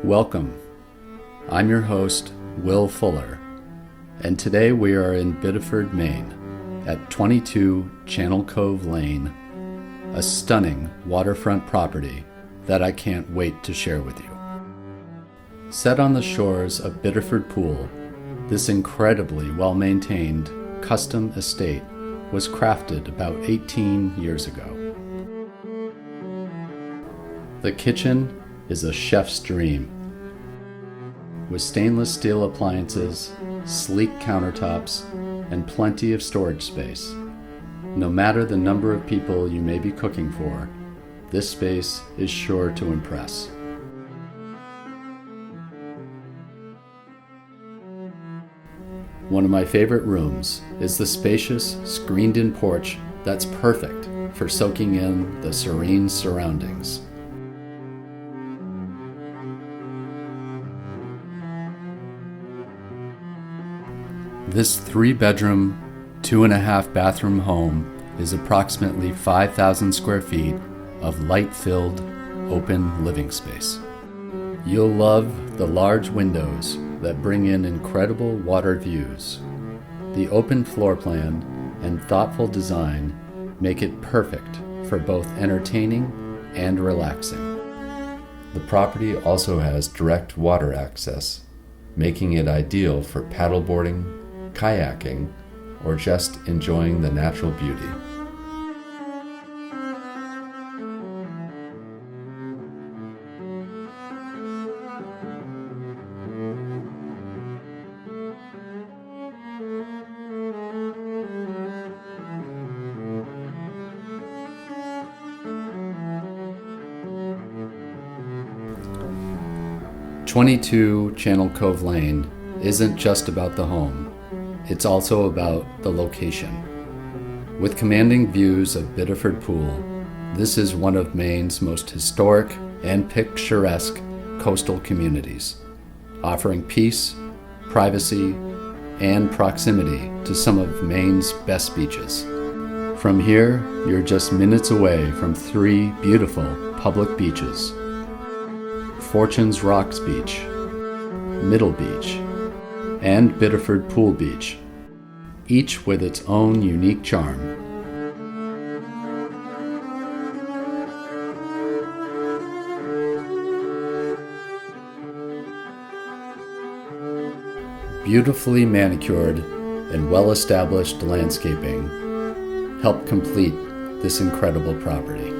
Welcome. I'm your host, Will Fuller, and today we are in Biddeford, Maine, at 22 Channel Cove Lane, a stunning waterfront property that I can't wait to share with you. Set on the shores of Biddeford Pool, this incredibly well-maintained custom estate was crafted about 18 years ago. The kitchen is a chef's dream, with stainless steel appliances, sleek countertops, and plenty of storage space. No matter the number of people you may be cooking for, this space is sure to impress. One of my favorite rooms is the spacious, screened-in porch that's perfect for soaking in the serene surroundings. This 3-bedroom, 2.5-bathroom home is approximately 5,000 square feet of light-filled, open living space. You'll love the large windows that bring in incredible water views. The open floor plan and thoughtful design make it perfect for both entertaining and relaxing. The property also has direct water access, making it ideal for paddleboarding, kayaking, or just enjoying the natural beauty. "22 Channel Cove Lane isn't just about the home. It's also about the location. With commanding views of Biddeford Pool, this is one of Maine's most historic and picturesque coastal communities, offering peace, privacy, and proximity to some of Maine's best beaches. From here, you're just minutes away from 3 beautiful public beaches: Fortune's Rocks Beach, Middle Beach, and Biddeford Pool Beach, each with its own unique charm. Beautifully manicured and well-established landscaping help complete this incredible property.